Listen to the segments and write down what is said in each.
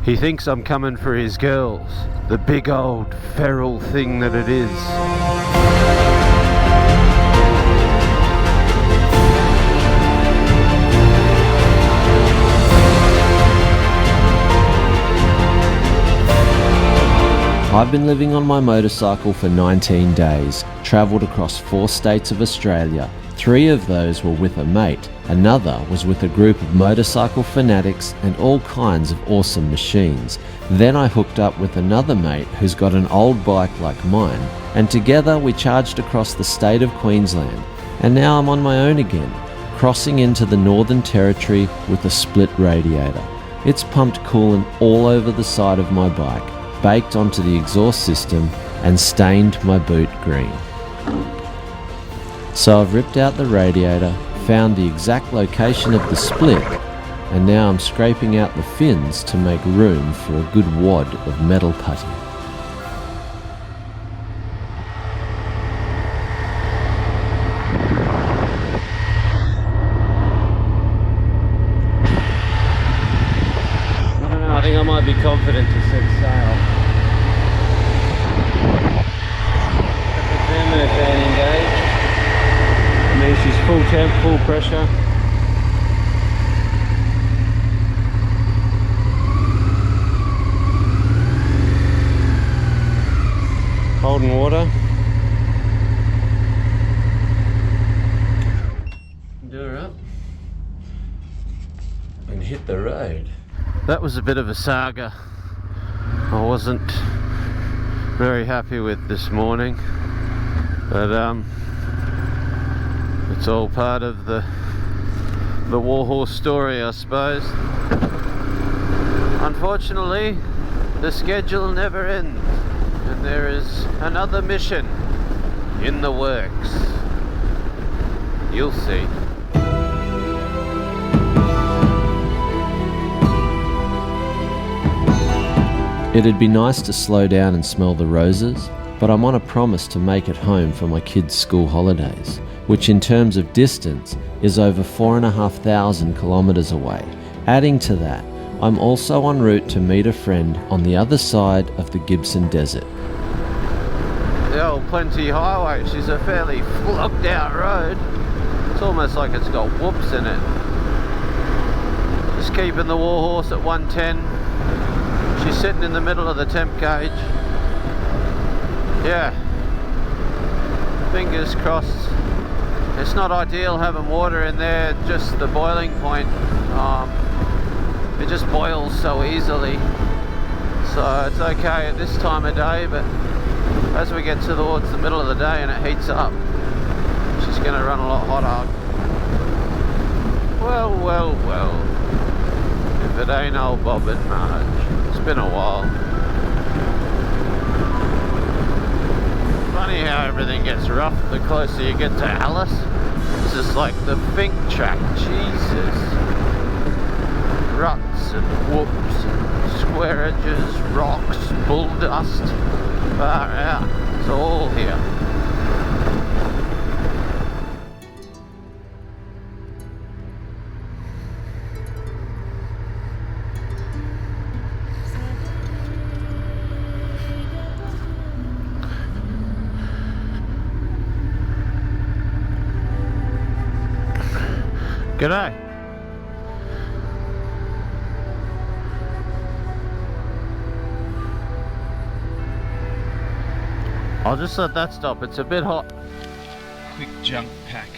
He thinks I'm coming for his girls, the big old feral thing that it is. I've been living on my motorcycle for 19 days, travelled across 4 states of Australia. 3 of those were with a mate, another was with a group of motorcycle fanatics and all kinds of awesome machines. Then I hooked up with another mate who's got an old bike like mine, and together we charged across the state of Queensland. And now I'm on my own again, crossing into the Northern Territory with a split radiator. It's pumped coolant all over the side of my bike, baked onto the exhaust system and stained my boot green. So I've ripped out the radiator, found the exact location of the split, and now I'm scraping out the fins to make room for a good wad of metal putty. I don't know, I think I might be confident to set sail. Fan engaged. I mean, she's full temp, full pressure. Holding water. Do her up and hit the road. That was a bit of a saga. I wasn't very happy with this morning, but it's all part of the warhorse story, I suppose. Unfortunately, the schedule never ends, and there is another mission in the works. You'll see. It'd be nice to slow down and smell the roses, but I'm on a promise to make it home for my kids' school holidays, which in terms of distance is over 4,500 kilometres away. Adding to that, I'm also en route to meet a friend on the other side of the Gibson Desert. The old Plenty Highway, which is a fairly flogged out road. It's almost like it's got whoops in it. Just keeping the warhorse at 110. She's sitting in the middle of the temp gauge. Yeah, fingers crossed. It's not ideal having water in there, just the boiling point. It just boils so easily. So it's okay at this time of day, but as we get towards the middle of the day and it heats up, she's going to run a lot hotter. Well, well, well. If it ain't old Bob and Marge. It's been a while. Funny how everything gets rough the closer you get to Alice. It's just like the Fink track, Jesus. Ruts and whoops and square edges, rocks, bull dust, far out. It's all here. G'day. I'll just let that stop, it's a bit hot. Quick junk pack.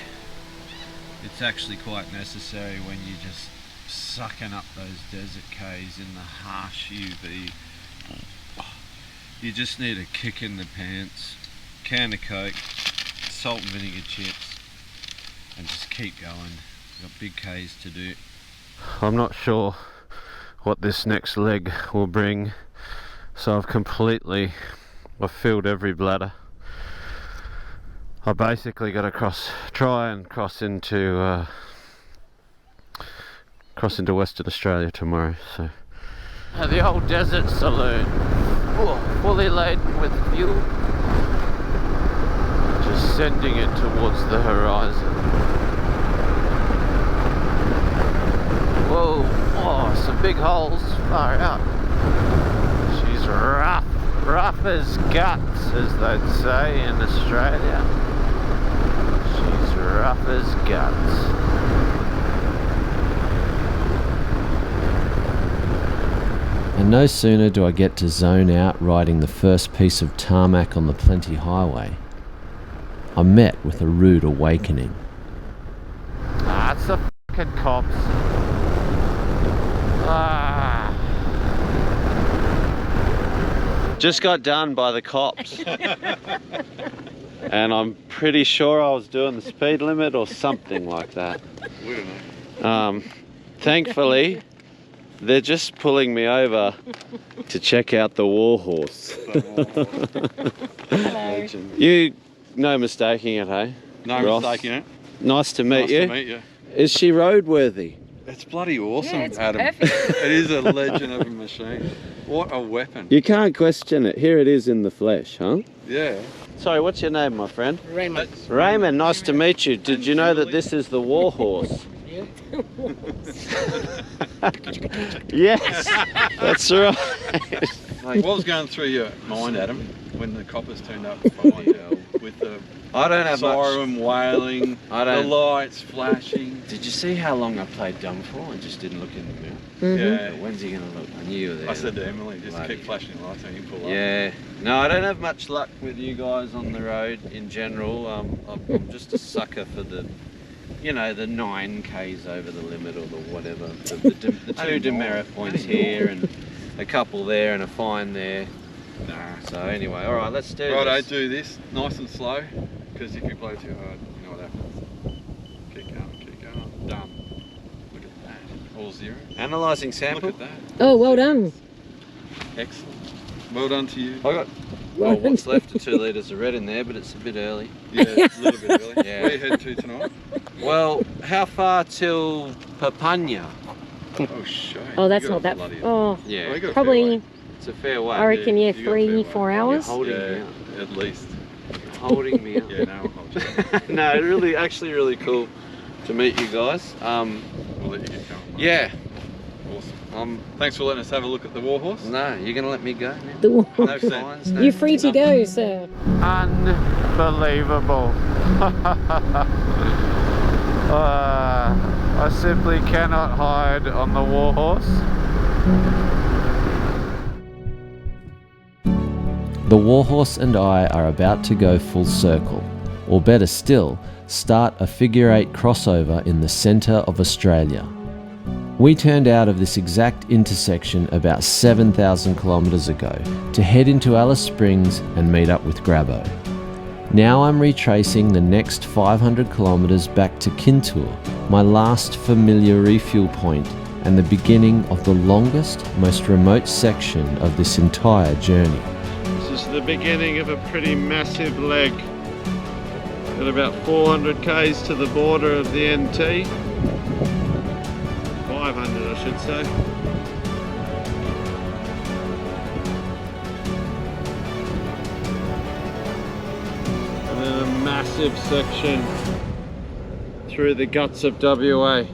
It's actually quite necessary when you're just sucking up those desert Ks in the harsh UV. You just need a kick in the pants, can of Coke, salt and vinegar chips, and just keep going. Got big Ks to do. I'm not sure what this next leg will bring, so I've filled every bladder. I basically got to try and cross into Western Australia tomorrow. So the old desert saloon, fully laden with fuel, just sending it towards the horizon. Whoa, oh, some big holes, far out. She's rough. Rough as guts, as they'd say in Australia. She's rough as guts. And no sooner do I get to zone out riding the first piece of tarmac on the Plenty Highway, I'm met with a rude awakening. Ah, it's the fucking cops. Ah. Just got done by the cops. And I'm pretty sure I was doing the speed limit or something like that. We don't know. Thankfully, they're just pulling me over to check out the warhorse. Hello. You, no mistaking it, hey? No Ross? mistaking it. Nice to meet Nice you. to meet you. Is she roadworthy? It's bloody awesome, Yeah, it's Adam. perfect. It is a legend of a machine. What a weapon. You can't question it. Here it is in the flesh, huh? Yeah. Sorry, what's your name, my friend? Raymond. Raymond, nice to meet you. Did you know that this is the warhorse? Yes, that's right. What was going through your mind, Adam, when the coppers turned up behind you with the I don't have much. siren wailing, I the don't. lights flashing? Did you see how long I played dumb for and just didn't look in the mirror? Yeah. When's he gonna look? I knew you were there. I said to Emily, just Bloody keep flashing lights and you pull up. Yeah. No, I don't have much luck with you guys on the road in general. I'm just a sucker for the, you know, the 9Ks over the limit or the whatever. The two demerit points here and a couple there and a fine there. Nah. So anyway, all right, let's do Righto, this. do this nice and slow, because if you blow too hard, you know what happens. Keep going, done. Look at that, all zero. Analysing Look sample. at that. Oh, well done. Excellent. Well done to you. I got well, what's left of 2 litres of red in there, but it's a bit early. Yeah, a little bit early. Yeah. Where are you heading to tonight? Well, how far till Papania? Oh, shame. Oh, that's You not got that. bloody- Oh, Yeah, Well, you got a fair probably. way. it's a fair way. I reckon, yeah, you got a fair 3-4 way. hours. You're holding me Yeah, out. at least. Holding me out. Yeah, no, I'll hold you. No, really, actually really cool to meet you guys. We'll let you get going. mate. Yeah. Awesome. Thanks for letting us have a look at the warhorse. No, you're going to let me go now? The No wall. fines, no You're free to nothing? go, sir. Unbelievable. I simply cannot hide on the warhorse. The warhorse and I are about to go full circle, or better still, start a figure-8 crossover in the centre of Australia. We turned out of this exact intersection about 7,000 kilometres ago to head into Alice Springs and meet up with Grabbo. Now I'm retracing the next 500 kilometres back to Kintore, my last familiar refuel point and the beginning of the longest, most remote section of this entire journey. This is the beginning of a pretty massive leg. Got about 400 k's to the border of the NT. 500 I should say. And then a massive section through the guts of WA.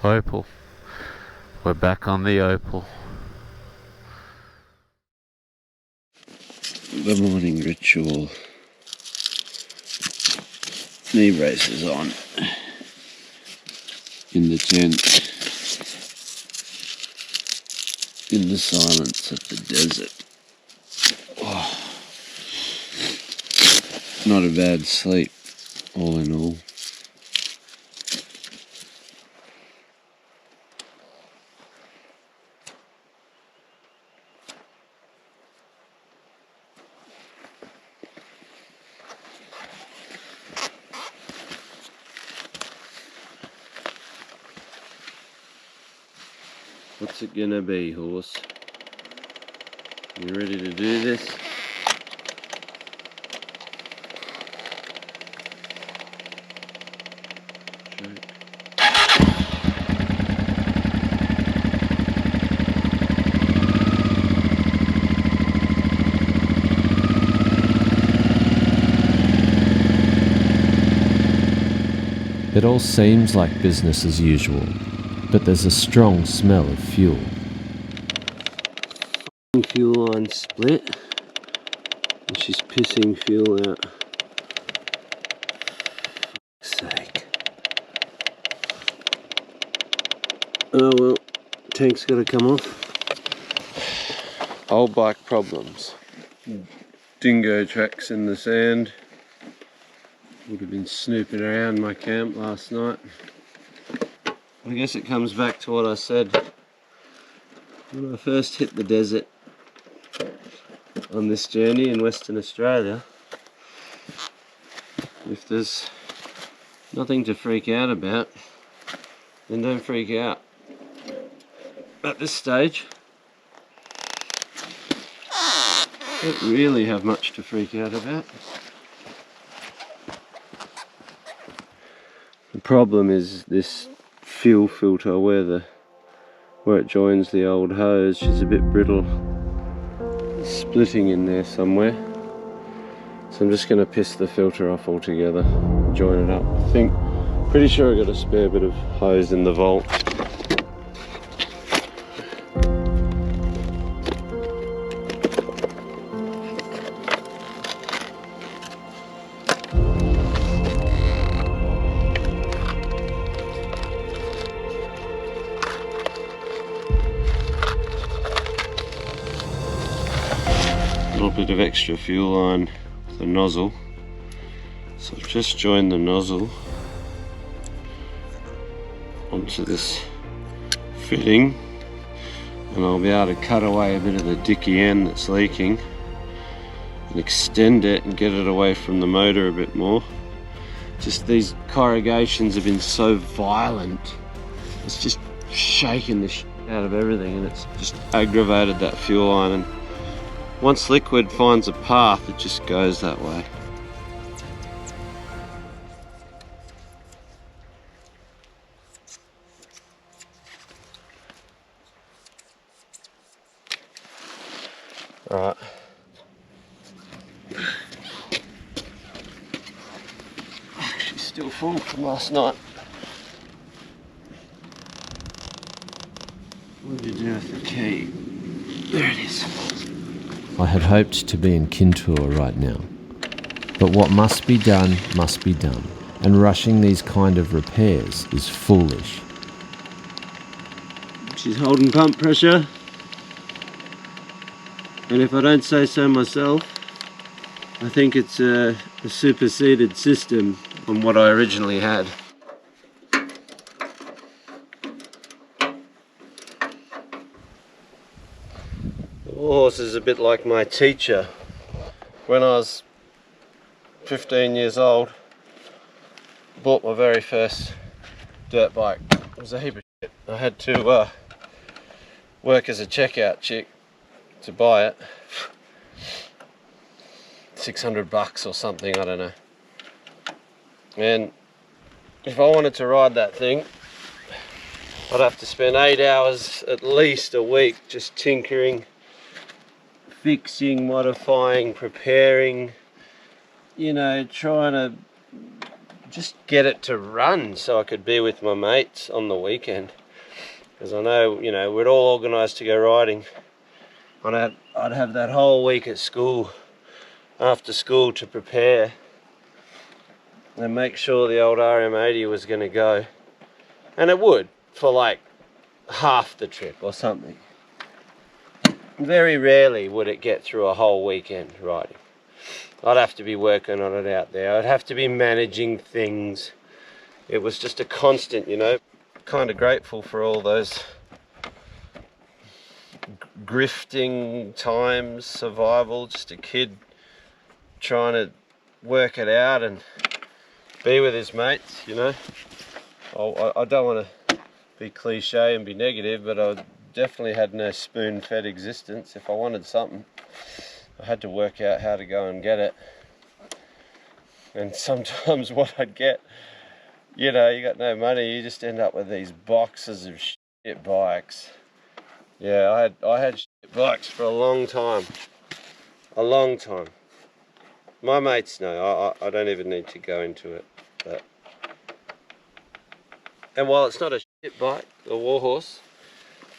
Opal. We're back on the Opal. The morning ritual. Knee braces on. In the tent. In the silence of the desert. Oh. Not a bad sleep, all in all. What's it gonna be, horse? You ready to do this? It all seems like business as usual, but there's a strong smell of fuel. Fuel line split, and she's pissing fuel out. For fuck's sake. Oh well, tank's gotta come off. Old bike problems. Dingo tracks in the sand. Would have been snooping around my camp last night. I guess it comes back to what I said when I first hit the desert on this journey in Western Australia. If there's nothing to freak out about, then don't freak out. At this stage, I don't really have much to freak out about. The problem is this fuel filter where it joins the old hose. She's a bit brittle, splitting in there somewhere. So I'm just going to piss the filter off altogether, join it up. Pretty sure I got a spare bit of hose in the vault. Bit of extra fuel line with the nozzle, so I've just joined the nozzle onto this fitting, and I'll be able to cut away a bit of the dicky end that's leaking and extend it and get it away from the motor a bit more. Just these corrugations have been so violent, it's just shaking the shit out of everything, and it's just aggravated that fuel line. And once liquid finds a path, it just goes that way. Alright. She's still full from last night. What did you do with the key? There it is. I had hoped to be in Kintore right now, but what must be done, and rushing these kind of repairs is foolish. She's holding pump pressure, and if I don't say so myself, I think it's a superseded system on what I originally had. The horse is a bit like my teacher. When I was 15 years old, bought my very first dirt bike. It was a heap of shit. I had to work as a checkout chick to buy it. $600 or something, I don't know. And if I wanted to ride that thing, I'd have to spend 8 hours at least a week just tinkering, fixing, modifying, preparing, you know, trying to just get it to run so I could be with my mates on the weekend. Because I know, you know, we're all organised to go riding. I'd have that whole week at school, after school, to prepare and make sure the old RM80 was going to go. And it would, for like half the trip or something. Very rarely would it get through a whole weekend riding. I'd have to be working on it out there. I'd have to be managing things. It was just a constant, you know. Kind of grateful for all those grifting times, survival, just a kid trying to work it out and be with his mates, you know. I don't want to be cliche and be negative, but I definitely had no spoon-fed existence. If I wanted something, I had to work out how to go and get it. And sometimes what I'd get, you know, you got no money, you just end up with these boxes of shit bikes. Yeah, I had shit bikes for a long time. A long time. My mates know, I don't even need to go into it. But. And while it's not a shit bike, the Warhorse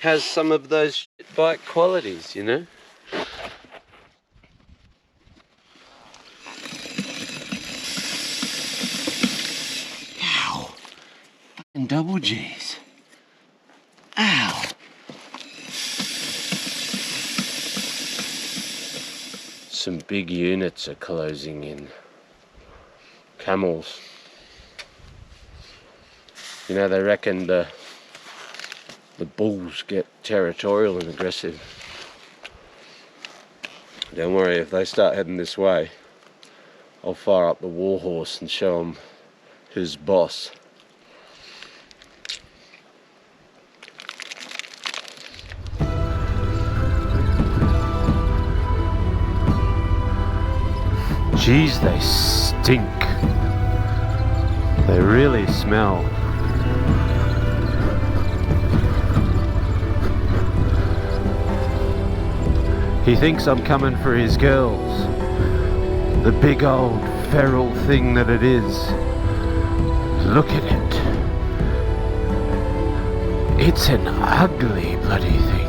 has some of those shit bike qualities, you know? Ow! Fucking double G's. Ow! Some big units are closing in. Camels. You know, they reckon the bulls get territorial and aggressive. Don't worry, if they start heading this way, I'll fire up the Warhorse and show them who's boss. Geez, they stink. They really smell. He thinks I'm coming for his girls. The big old feral thing that it is. Look at it. It's an ugly bloody thing.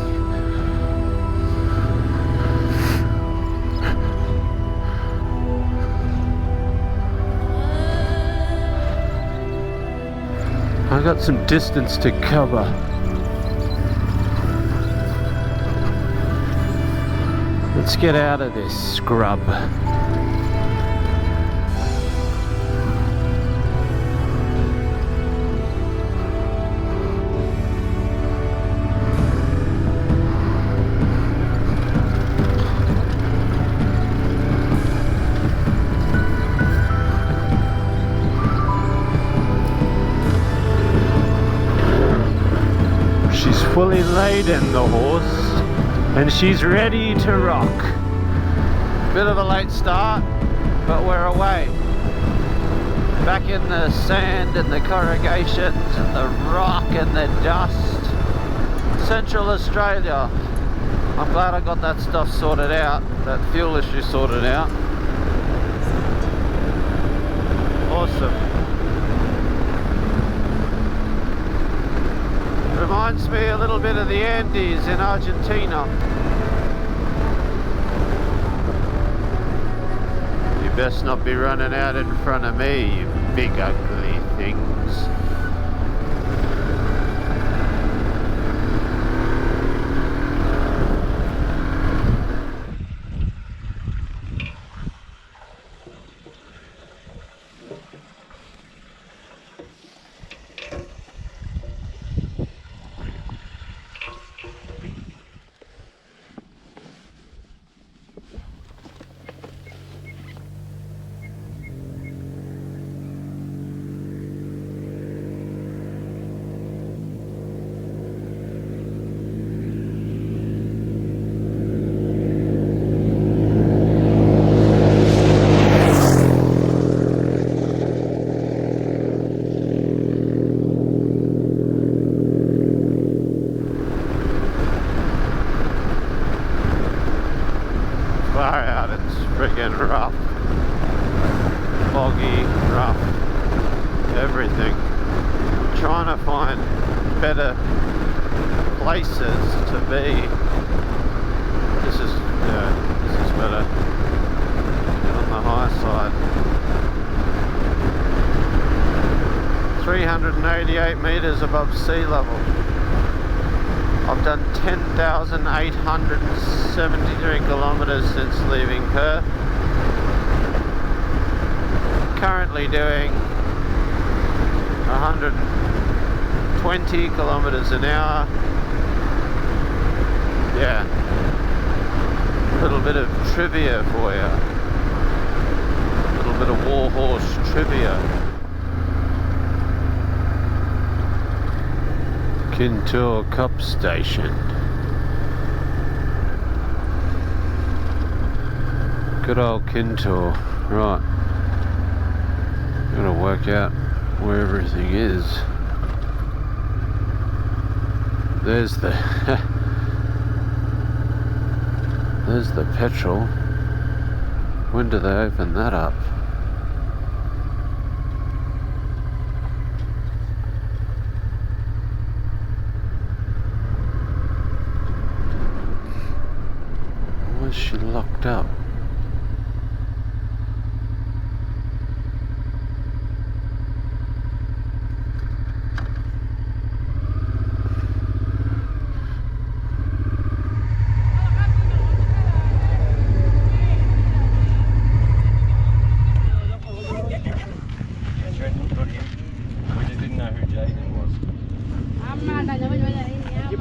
I got some distance to cover. Let's get out of this scrub. She's fully laden, the horse, and she's ready to rock. Bit of a late start, but we're away. Back in the sand and the corrugations and the rock and the dust. Central Australia. I'm glad I got that stuff sorted out, that fuel issue sorted out. Awesome. Reminds me a little bit of the Andes in Argentina. You best not be running out in front of me, you big ugly things. Far out, it's friggin' rough. Foggy, rough. everything. Trying to find better places to be. This is better. On the high side. 388 meters above sea level. I've done 10,873 kilometers since leaving Perth. Currently doing 120 kilometers an hour. Yeah. A little bit of trivia for you. A little bit of warhorse trivia. Kintore Cup Station. Good old Kintore. Right. Gotta work out where everything is. There's the there's the petrol. When do they open that up? Why is she locked up?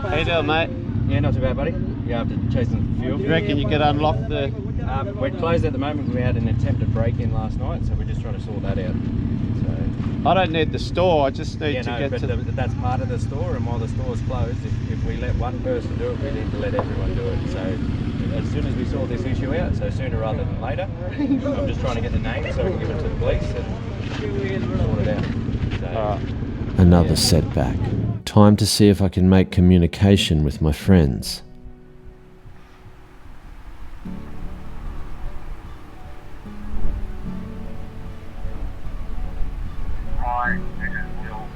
How you doing, mate? Yeah, not too bad, buddy. You have to chase some fuel. You reckon you could unlock the... We're closed at the moment. We had an attempted break-in last night, so we're just trying to sort that out. So I don't need the store, I just need to get to... that's part of the store, and while the store's closed, if we let one person do it, we need to let everyone do it. So as soon as we sort this issue out, so sooner rather than later, I'm just trying to get the name so we can give it to the police and sort it out. So, Another setback. Time to see if I can make communication with my friends. Hi, this is Will.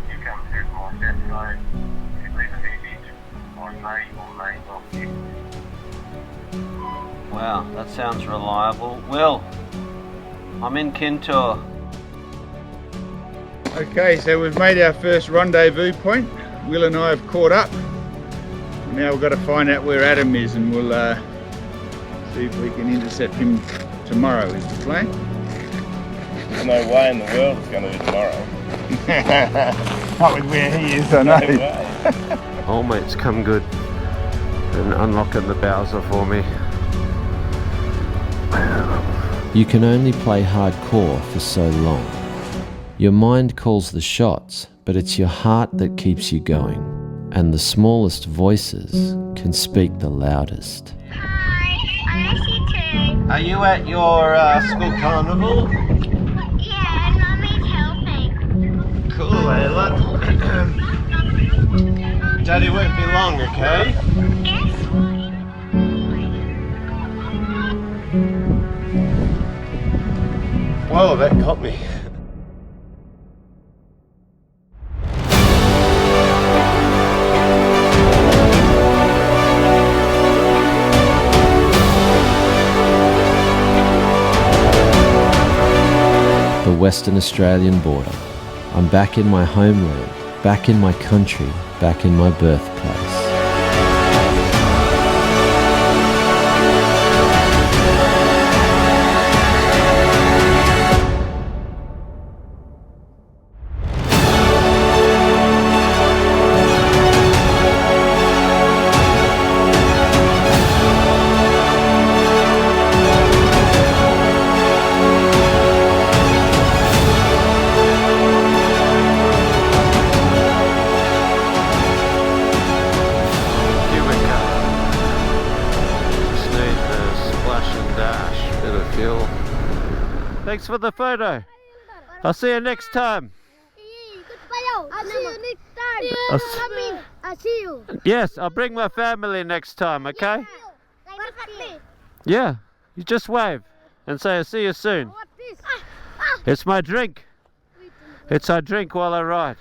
You come through my death zone. If you leave a message, I may or may not get it. Wow, that sounds reliable. Will, I'm in Kintore. Okay, so we've made our first rendezvous point. Will and I have caught up. Now we've got to find out where Adam is, and we'll see if we can intercept him tomorrow is the plan. There's no way in the world it's going to be tomorrow. Not with where he is, I know. No way. Old mate's come good and unlocking the Bowser for me. You can only play hardcore for so long. Your mind calls the shots, but it's your heart that keeps you going. And the smallest voices can speak the loudest. Hi, I miss you too. Are you at your school carnival? Yeah, and Mummy's helping. Cool, Ayla. Daddy won't be long, okay? Guess Whoa, that got me. The Western Australian border. I'm back in my homeland, back in my country, back in my birthplace. Thanks for the photo. I'll see you next time. I'll see you next time. I'll see you. Yes, I'll bring my family next time, okay? Like Yeah, you just wave and say I'll see you soon. What this? It's my drink. It's our drink while I ride.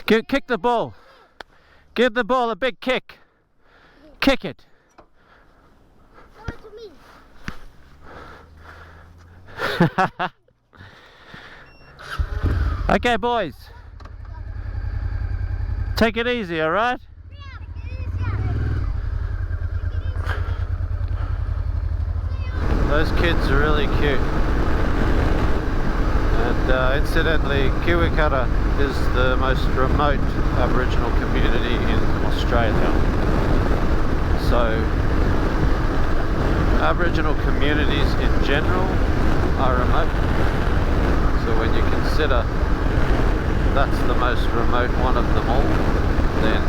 Kick the ball. Give the ball a big kick. Kick it. Okay, boys. Take it easy, alright? Those kids are really cute. And incidentally, Kiwikara is the most remote Aboriginal community in Australia. So, Aboriginal communities in general are remote. So when you consider that's the most remote one of them all, then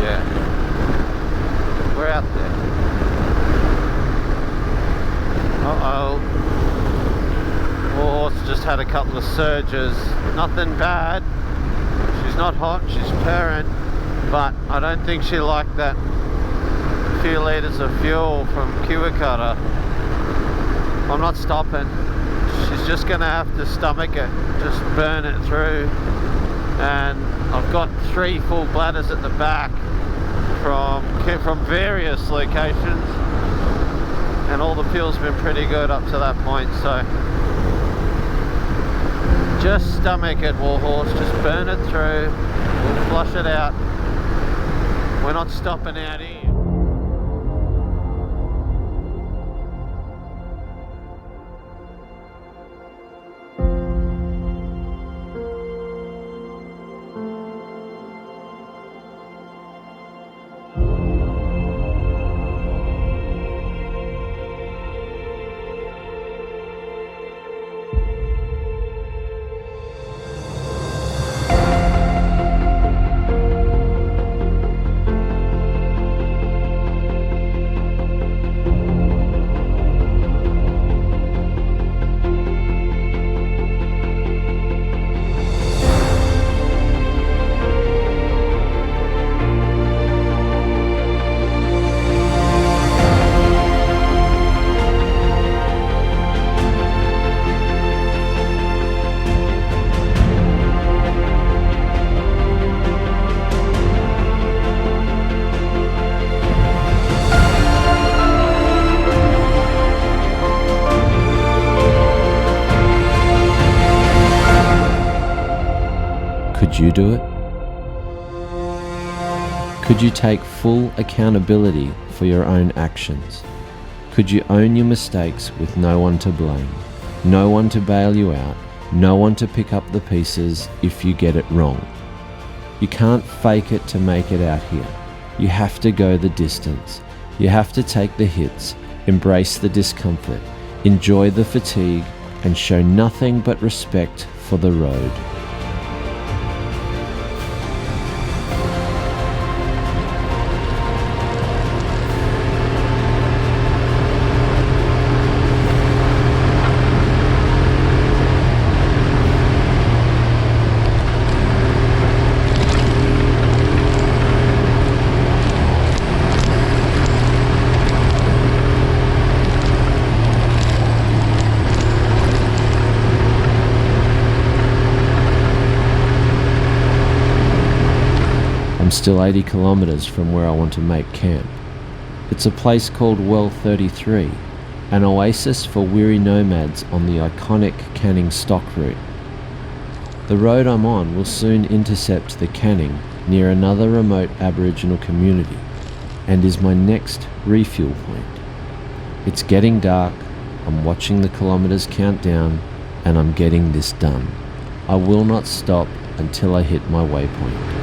yeah, we're out there. Uh-oh. Horse just had a couple of surges. Nothing bad. She's not hot, she's purring, but I don't think she liked that few litres of fuel from Kiwikara. I'm not stopping. She's just gonna have to stomach it, just burn it through. And I've got 3 full bladders at the back from various locations, and all the fuel's been pretty good up to that point, so just stomach it, Warhorse, just burn it through, we'll flush it out. We're not stopping out here. Could you do it? Could you take full accountability for your own actions? Could you own your mistakes with no one to blame, no one to bail you out, no one to pick up the pieces if you get it wrong? You can't fake it to make it out here. You have to go the distance. You have to take the hits, embrace the discomfort, enjoy the fatigue, and show nothing but respect for the road. Still 80 kilometers from where I want to make camp. It's a place called Well 33, an oasis for weary nomads on the iconic Canning stock route. The road I'm on will soon intercept the Canning near another remote Aboriginal community and is my next refuel point. It's getting dark, I'm watching the kilometers count down, and I'm getting this done. I will not stop until I hit my waypoint.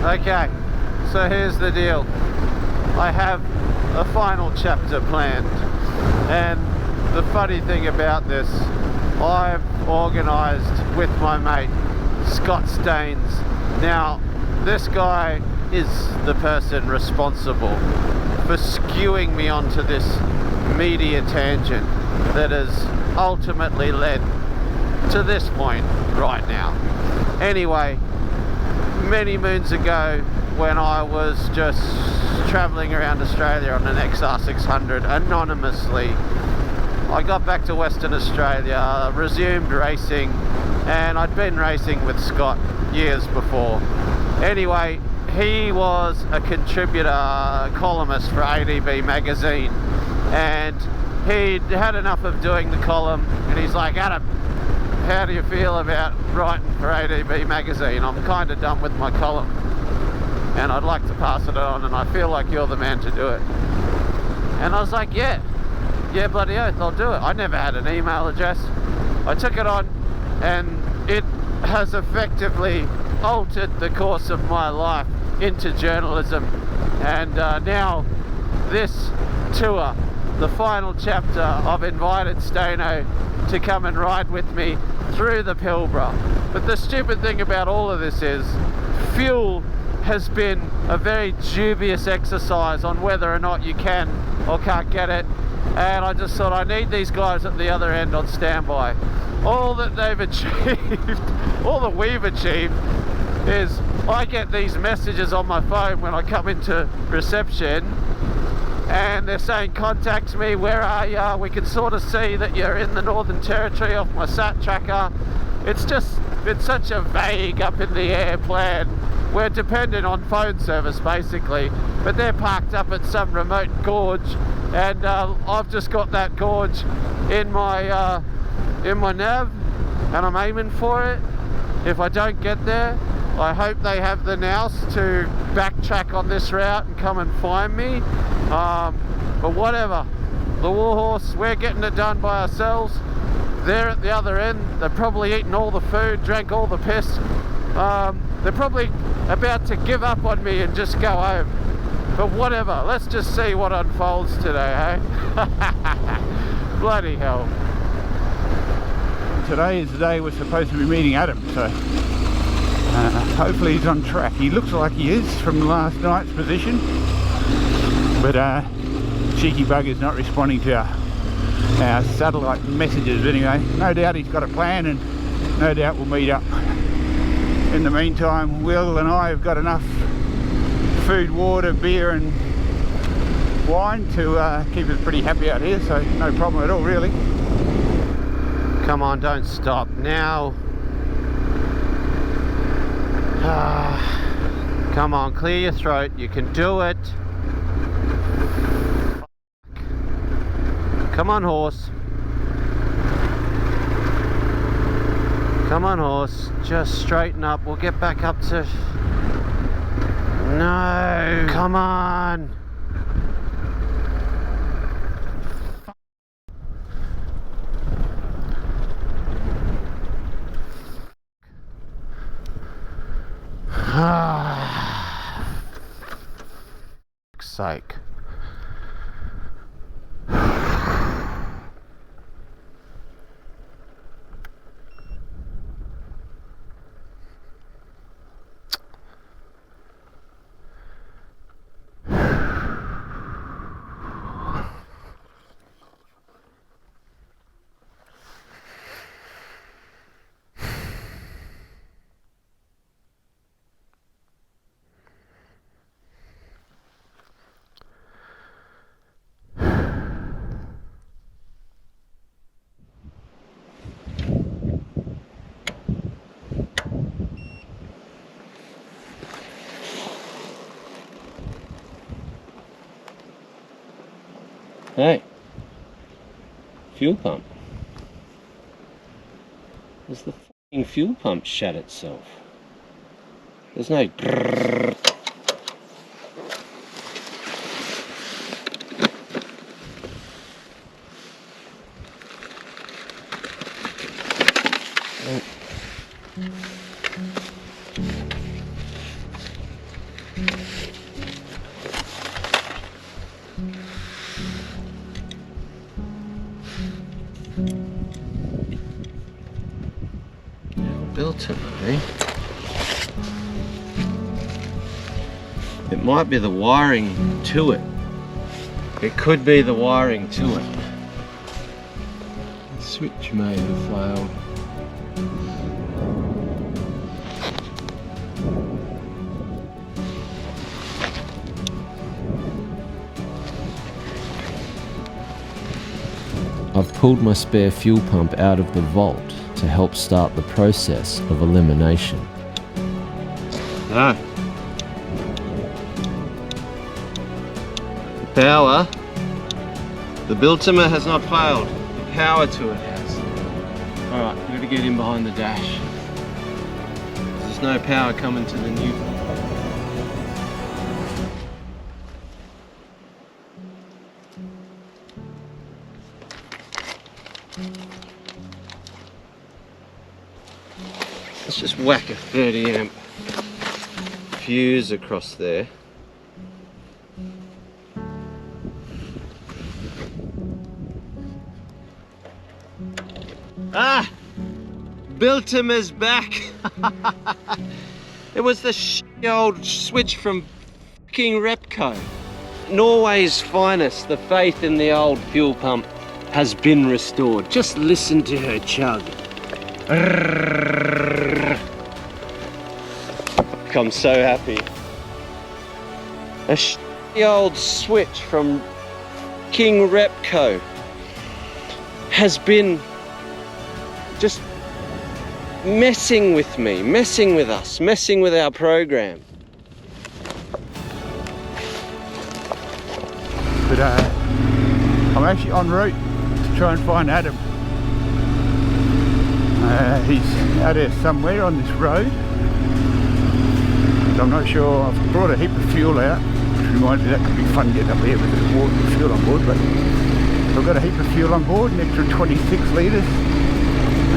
Okay, so here's the deal. I have a final chapter planned, and the funny thing about this, I've organised with my mate Scott Staines. Now, this guy is the person responsible for skewing me onto this media tangent that has ultimately led to this point right now. Anyway, many moons ago, when I was just travelling around Australia on an XR600 anonymously, I got back to Western Australia, resumed racing, and I'd been racing with Scott years before. Anyway, he was a contributor, columnist for ADB magazine, and he'd had enough of doing the column, and he's like, Adam, how do you feel about writing for ADB magazine? I'm kind of done with my column and I'd like to pass it on, and I feel like you're the man to do it. And I was like, yeah, bloody oath, I'll do it. I never had an email address. I took it on, and it has effectively altered the course of my life into journalism. And now this tour, the final chapter, I've invited Stano to come and ride with me through the Pilbara. But the stupid thing about all of this is fuel has been a very dubious exercise on whether or not you can or can't get it, and I just thought I need these guys at the other end on standby. All that they've achieved, all that we've achieved, is I get these messages on my phone when I come into reception, and they're saying, contact me, where are you? We can sort of see that you're in the Northern Territory off my sat tracker. It's just been such a vague, up in the air plan. We're dependent on phone service basically, but they're parked up at some remote gorge, and I've just got that gorge in my nav, and I'm aiming for it. If I don't get there, I hope they have the nous to backtrack on this route and come and find me. But whatever, the Warhorse, we're getting it done by ourselves. They're at the other end, they've probably eaten all the food, drank all the piss. They're probably about to give up on me and just go home. But whatever, let's just see what unfolds today, eh? Bloody hell. Today is the day we're supposed to be meeting Adam, so hopefully he's on track. He looks like he is from last night's position, but cheeky bugger's not responding to our satellite messages. Anyway, no doubt he's got a plan, and no doubt we'll meet up. In the meantime, Will and I have got enough food, water, beer and wine to keep us pretty happy out here, so no problem at all really. Come on, don't stop now. Come on, clear your throat, you can do it. Come on, horse. Come on, horse, just straighten up, we'll get back up to... No, come on. Fuck's sake. Hey, fuel pump. Has the fucking fuel pump shut itself? There's no grrrr. Built it, eh? It might be the wiring to it. It could be the wiring to it. The switch may have failed. I've pulled my spare fuel pump out of the vault to help start the process of elimination. No. The power, the Biltmer has not failed. The power to it has. Alright, we've got to get in behind the dash. There's no power coming to the new. Let's just whack a 30 amp fuse across there. Ah! Biltmer's back! It was the old switch from f***ing Repco. Norway's finest, the faith in the old fuel pump has been restored. Just listen to her chug. I'm so happy. A old switch from King Repco has been just messing with me, messing with us, messing with our program. But I'm actually en route to try and find Adam. He's out there somewhere on this road. I'm not sure. I've brought a heap of fuel out, which reminds me that could be fun getting up here with the water, fuel on board. But I've got a heap of fuel on board, an extra 26 litres,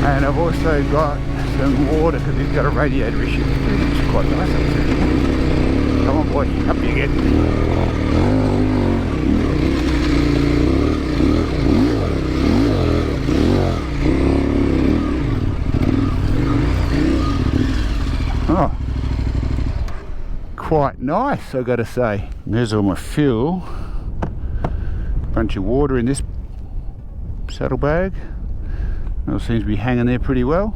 and I've also got some water because he's got a radiator issue. It's quite nice up there. Come on, boy, up you get. Oh. Quite nice, I've got to say. There's all my fuel. Bunch of water in this saddlebag. It all seems to be hanging there pretty well.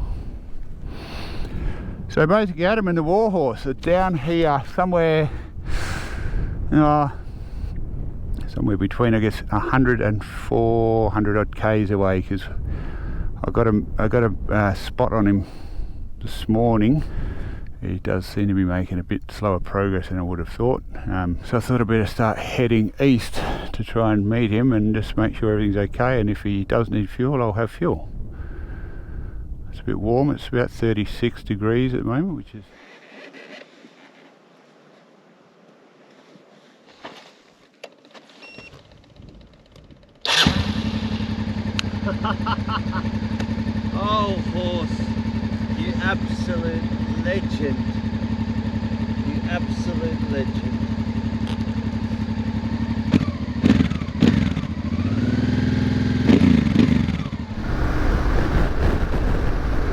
So basically Adam and the Warhorse are down here somewhere somewhere between, I guess, 100 and 400 odd k's away, because I got a spot on him this morning. He does seem to be making a bit slower progress than I would have thought. So I thought I'd better start heading east to try and meet him and just make sure everything's okay, and if he does need fuel, I'll have fuel. It's a bit warm, it's about 36 degrees at the moment, which is... Oh, horse, you absolute legend. You absolute legend.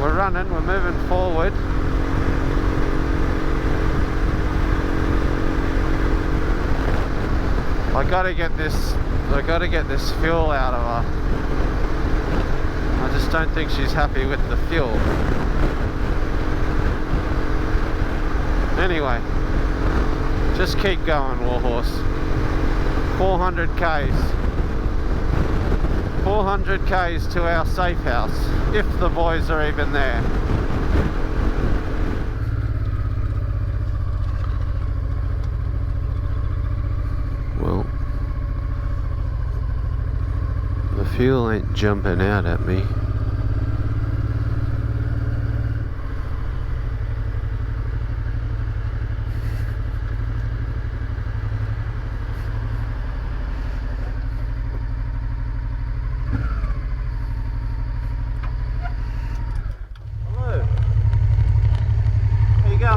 We're running, we're moving forward. I gotta get this fuel out of her. I just don't think she's happy with the fuel. Anyway, just keep going, Warhorse. 400 k's. 400 k's to our safe house, if the boys are even there. Well, the fuel ain't jumping out at me.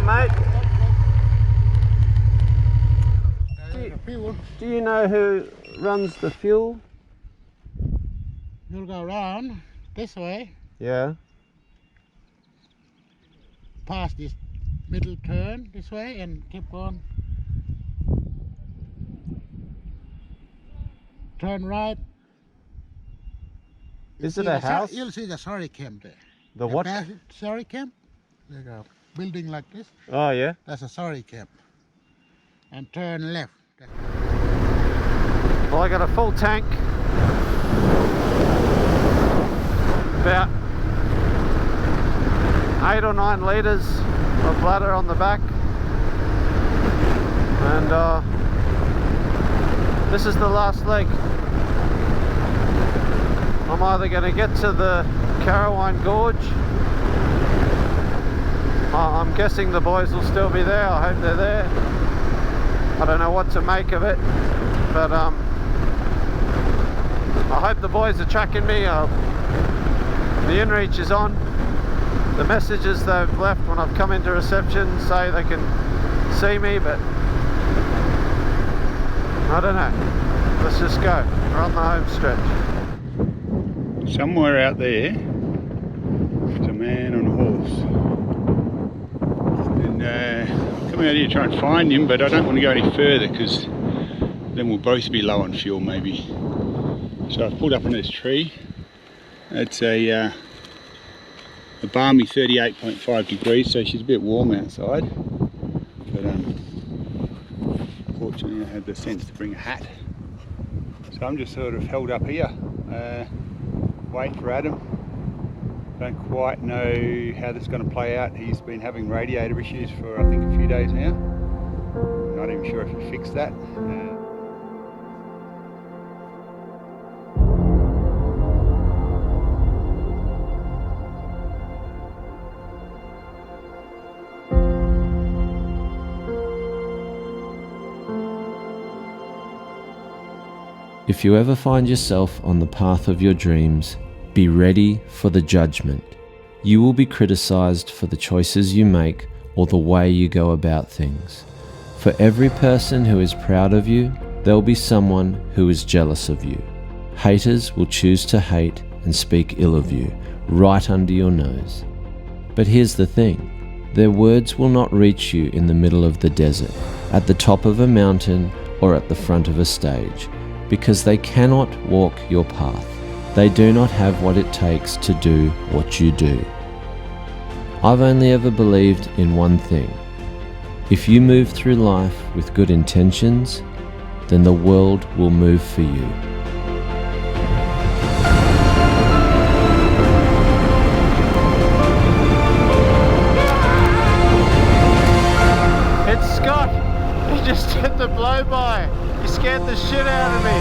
Mate, do you know who runs the fuel? You'll go around this way, Yeah. past this middle turn this way, and keep going. Turn right. Is it a house? You'll see the sorry camp there. The what? Sorry camp. There's a building like this. Oh, yeah. That's a sorry camp. And turn left. Well, I got a full tank, about 8 or 9 litres of bladder on the back, and this is the last leg. I'm either going to get to the Carawine Gorge. I'm guessing the boys will still be there. I hope they're there. I don't know what to make of it, but I hope the boys are tracking me. The inReach is on. The messages they've left when I've come into reception say they can see me, but I don't know. Let's just go. We're on the home stretch. Somewhere out there, there's a man on a horse. And I'm coming out here to try and find him, but I don't want to go any further because then we'll both be low on fuel maybe. So I've pulled up on this tree. It's a balmy 38.5 degrees, so she's a bit warm outside. But fortunately I had the sense to bring a hat. So I'm just sort of held up here, waiting for Adam. Don't quite know how this is going to play out. He's been having radiator issues for I think a few days now. Not even sure if he fixed that. If you ever find yourself on the path of your dreams, be ready for the judgment. You will be criticized for the choices you make or the way you go about things. For every person who is proud of you, there will be someone who is jealous of you. Haters will choose to hate and speak ill of you right under your nose. But here's the thing, their words will not reach you in the middle of the desert, at the top of a mountain, or at the front of a stage, because they cannot walk your path. They do not have what it takes to do what you do. I've only ever believed in one thing. If you move through life with good intentions, then the world will move for you. It's Scott! He just hit the blow-by! He scared the shit out of me!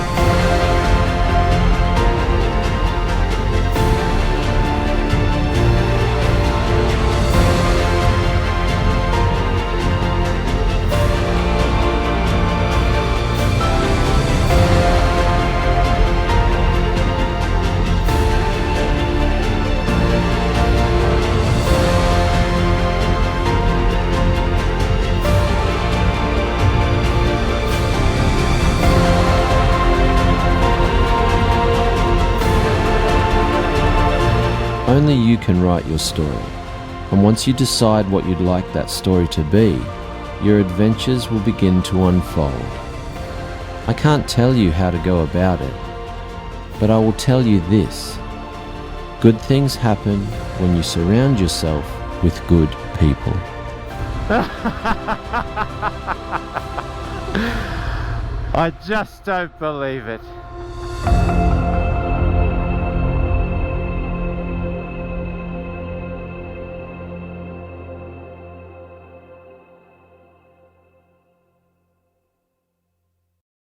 Only you can write your story, and once you decide what you'd like that story to be, your adventures will begin to unfold. I can't tell you how to go about it, but I will tell you this. Good things happen when you surround yourself with good people. I just don't believe it.